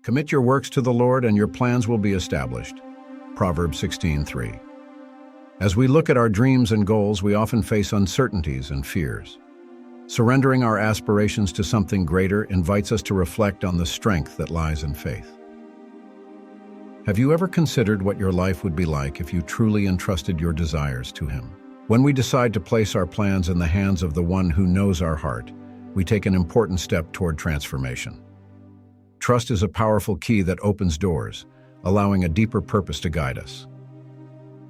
Commit your works to the Lord and your plans will be established. Proverbs 16:3. As we look at our dreams and goals, we often face uncertainties and fears. Surrendering our aspirations to something greater invites us to reflect on the strength that lies in faith. Have you ever considered what your life would be like if you truly entrusted your desires to Him? When we decide to place our plans in the hands of the one who knows our heart, we take an important step toward transformation. Trust is a powerful key that opens doors, allowing a deeper purpose to guide us.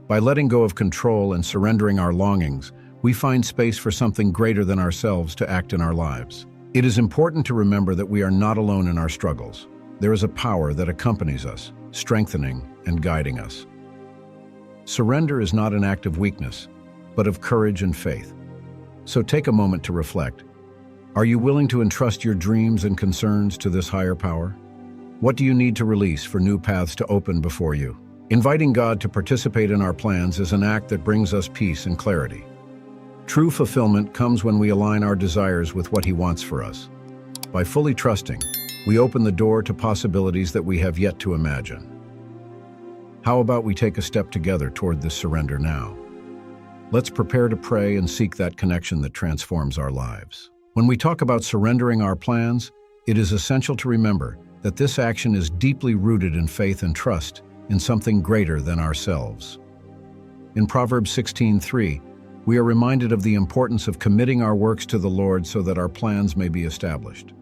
By letting go of control and surrendering our longings, we find space for something greater than ourselves to act in our lives. It is important to remember that we are not alone in our struggles. There is a power that accompanies us, strengthening and guiding us. Surrender is not an act of weakness, but of courage and faith. So take a moment to reflect. Are you willing to entrust your dreams and concerns to this higher power? What do you need to release for new paths to open before you? Inviting God to participate in our plans is an act that brings us peace and clarity. True fulfillment comes when we align our desires with what He wants for us. By fully trusting, we open the door to possibilities that we have yet to imagine. How about we take a step together toward this surrender now? Let's prepare to pray and seek that connection that transforms our lives. When we talk about surrendering our plans, it is essential to remember that this action is deeply rooted in faith and trust in something greater than ourselves. In Proverbs 16:3, we are reminded of the importance of committing our works to the Lord so that our plans may be established.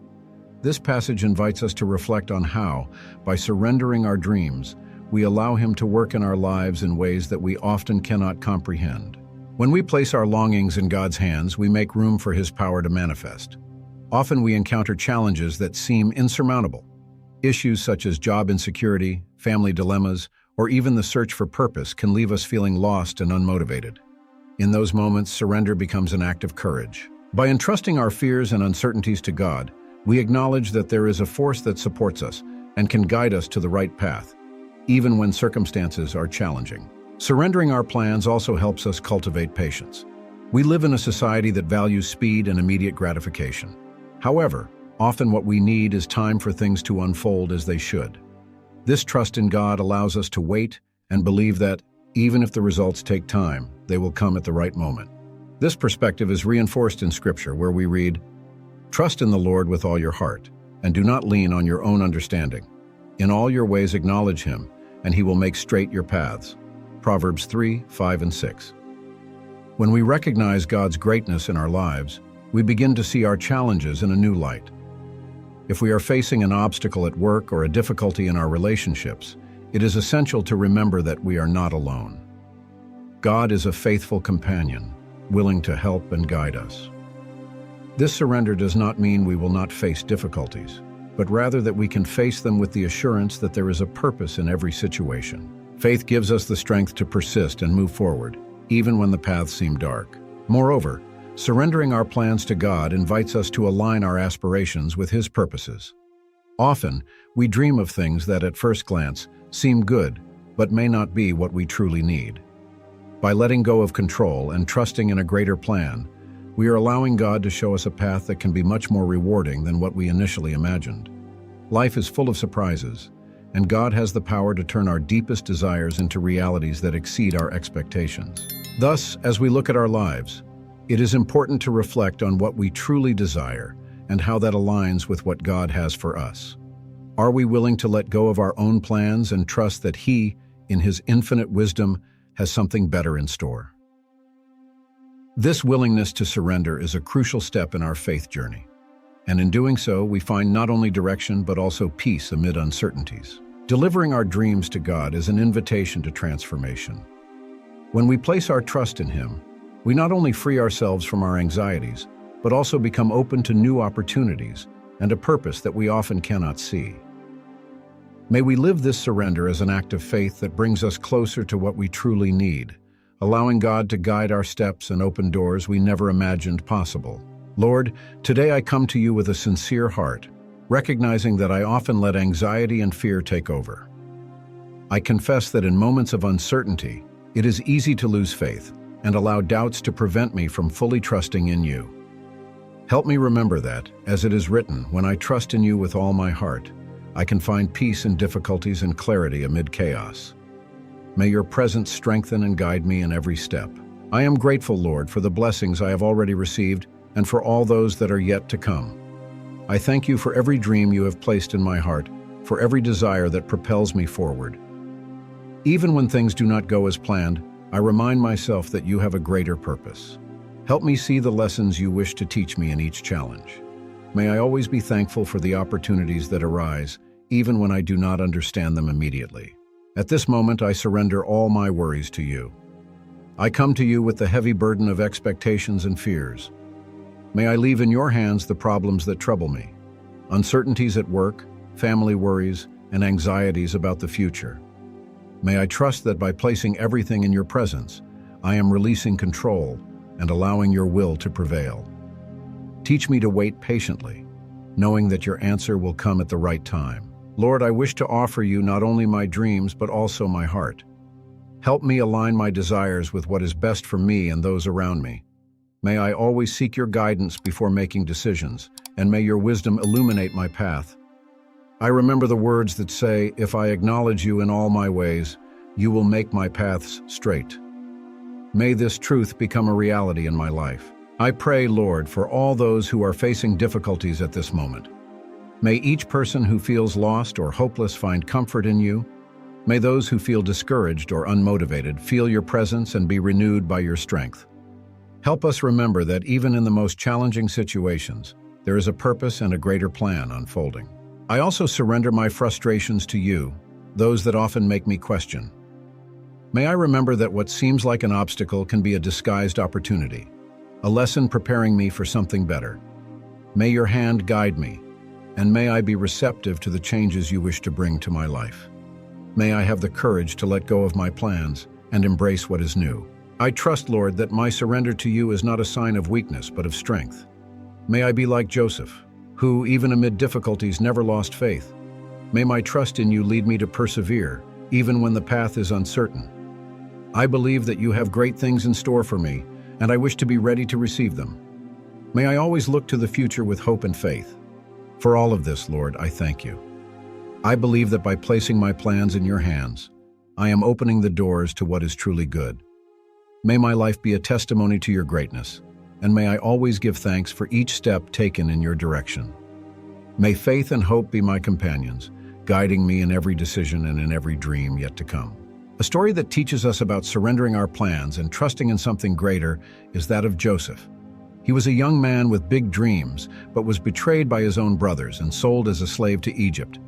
This passage invites us to reflect on how, by surrendering our dreams, we allow Him to work in our lives in ways that we often cannot comprehend. When we place our longings in God's hands, we make room for His power to manifest. Often we encounter challenges that seem insurmountable. Issues such as job insecurity, family dilemmas, or even the search for purpose can leave us feeling lost and unmotivated. In those moments, surrender becomes an act of courage. By entrusting our fears and uncertainties to God, we acknowledge that there is a force that supports us and can guide us to the right path, even when circumstances are challenging. Surrendering our plans also helps us cultivate patience. We live in a society that values speed and immediate gratification. However, often what we need is time for things to unfold as they should. This trust in God allows us to wait and believe that, even if the results take time, they will come at the right moment. This perspective is reinforced in Scripture, where we read, "Trust in the Lord with all your heart, and do not lean on your own understanding. In all your ways acknowledge Him, and He will make straight your paths." Proverbs 3:5 and 6. When we recognize God's greatness in our lives, we begin to see our challenges in a new light. If we are facing an obstacle at work or a difficulty in our relationships, it is essential to remember that we are not alone. God is a faithful companion, willing to help and guide us. This surrender does not mean we will not face difficulties, but rather that we can face them with the assurance that there is a purpose in every situation. Faith gives us the strength to persist and move forward, even when the paths seem dark. Moreover, surrendering our plans to God invites us to align our aspirations with His purposes. Often, we dream of things that at first glance seem good, but may not be what we truly need. By letting go of control and trusting in a greater plan, we are allowing God to show us a path that can be much more rewarding than what we initially imagined. Life is full of surprises, and God has the power to turn our deepest desires into realities that exceed our expectations. Thus, as we look at our lives, it is important to reflect on what we truly desire and how that aligns with what God has for us. Are we willing to let go of our own plans and trust that He, in His infinite wisdom, has something better in store? This willingness to surrender is a crucial step in our faith journey. And in doing so, we find not only direction but also peace amid uncertainties. Delivering our dreams to God is an invitation to transformation. When we place our trust in Him, we not only free ourselves from our anxieties, but also become open to new opportunities and a purpose that we often cannot see. May we live this surrender as an act of faith that brings us closer to what we truly need, allowing God to guide our steps and open doors we never imagined possible. Lord, today I come to You with a sincere heart, recognizing that I often let anxiety and fear take over. I confess that in moments of uncertainty, it is easy to lose faith and allow doubts to prevent me from fully trusting in You. Help me remember that, as it is written, when I trust in You with all my heart, I can find peace in difficulties and clarity amid chaos. May your presence strengthen and guide me in every step. I am grateful, Lord, for the blessings I have already received and for all those that are yet to come. I thank you for every dream you have placed in my heart, for every desire that propels me forward. Even when things do not go as planned, I remind myself that you have a greater purpose. Help me see the lessons you wish to teach me in each challenge. May I always be thankful for the opportunities that arise, even when I do not understand them immediately. At this moment, I surrender all my worries to you. I come to you with the heavy burden of expectations and fears. May I leave in your hands the problems that trouble me, uncertainties at work, family worries, and anxieties about the future. May I trust that by placing everything in your presence, I am releasing control and allowing your will to prevail. Teach me to wait patiently, knowing that your answer will come at the right time. Lord, I wish to offer you not only my dreams but also my heart. Help me align my desires with what is best for me and those around me. May I always seek your guidance before making decisions, and may your wisdom illuminate my path. I remember the words that say, "If I acknowledge you in all my ways, you will make my paths straight." May this truth become a reality in my life. I pray, Lord, for all those who are facing difficulties at this moment. May each person who feels lost or hopeless find comfort in you. May those who feel discouraged or unmotivated feel your presence and be renewed by your strength. Help us remember that even in the most challenging situations, there is a purpose and a greater plan unfolding. I also surrender my frustrations to you, those that often make me question. May I remember that what seems like an obstacle can be a disguised opportunity, a lesson preparing me for something better. May your hand guide me, and may I be receptive to the changes you wish to bring to my life. May I have the courage to let go of my plans and embrace what is new. I trust, Lord, that my surrender to you is not a sign of weakness but of strength. May I be like Joseph, who, even amid difficulties, never lost faith. May my trust in you lead me to persevere, even when the path is uncertain. I believe that you have great things in store for me, and I wish to be ready to receive them. May I always look to the future with hope and faith. For all of this, Lord, I thank you. I believe that by placing my plans in your hands, I am opening the doors to what is truly good. May my life be a testimony to your greatness, and may I always give thanks for each step taken in your direction. May faith and hope be my companions, guiding me in every decision and in every dream yet to come. A story that teaches us about surrendering our plans and trusting in something greater is that of Joseph. He was a young man with big dreams, but was betrayed by his own brothers and sold as a slave to Egypt.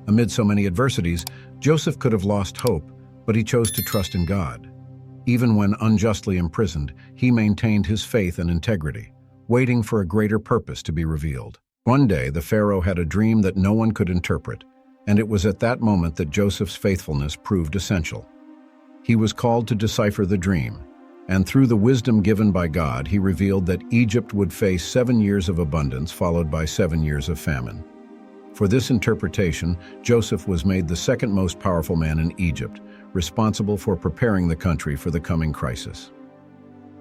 Amid so many adversities, Joseph could have lost hope, but he chose to trust in God. Even when unjustly imprisoned, he maintained his faith and integrity, waiting for a greater purpose to be revealed. One day, the Pharaoh had a dream that no one could interpret, and it was at that moment that Joseph's faithfulness proved essential. He was called to decipher the dream, and through the wisdom given by God, he revealed that Egypt would face 7 years of abundance followed by 7 years of famine. For this interpretation, Joseph was made the second most powerful man in Egypt, responsible for preparing the country for the coming crisis.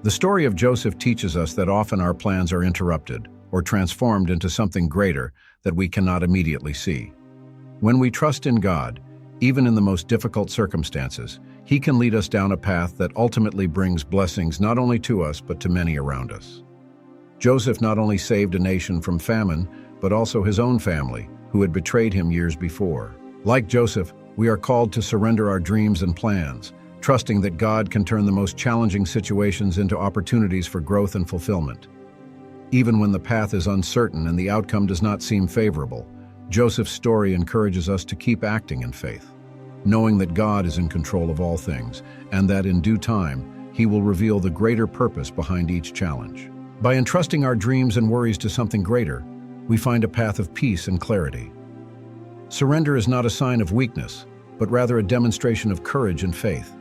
The story of Joseph teaches us that often our plans are interrupted or transformed into something greater that we cannot immediately see. When we trust in God, even in the most difficult circumstances, He can lead us down a path that ultimately brings blessings not only to us but to many around us. Joseph not only saved a nation from famine, but also his own family, who had betrayed him years before. Like Joseph, we are called to surrender our dreams and plans, trusting that God can turn the most challenging situations into opportunities for growth and fulfillment. Even when the path is uncertain and the outcome does not seem favorable, Joseph's story encourages us to keep acting in faith, knowing that God is in control of all things, and that in due time, He will reveal the greater purpose behind each challenge. By entrusting our dreams and worries to something greater, we find a path of peace and clarity. Surrender is not a sign of weakness, but rather a demonstration of courage and faith.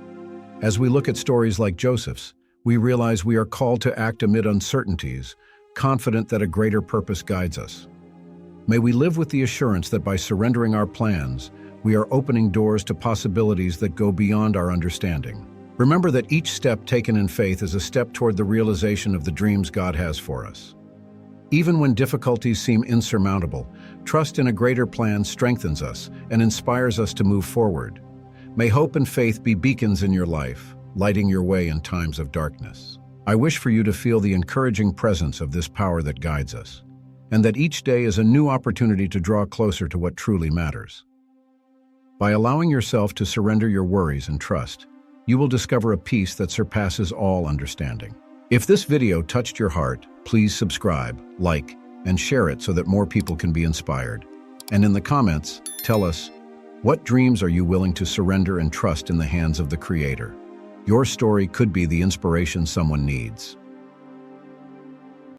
As we look at stories like Joseph's, we realize we are called to act amid uncertainties, confident that a greater purpose guides us. May we live with the assurance that by surrendering our plans, we are opening doors to possibilities that go beyond our understanding. Remember that each step taken in faith is a step toward the realization of the dreams God has for us. Even when difficulties seem insurmountable, Trust in a greater plan strengthens us and inspires us to move forward. May hope and faith be beacons in your life, lighting your way in times of darkness. I wish for you to feel the encouraging presence of this power that guides us, and that each day is a new opportunity to draw closer to what truly matters. By allowing yourself to surrender your worries and trust, you will discover a peace that surpasses all understanding. If this video touched your heart, please subscribe, like, and share it so that more people can be inspired. And in the comments, tell us, what dreams are you willing to surrender and trust in the hands of the Creator? Your story could be the inspiration someone needs.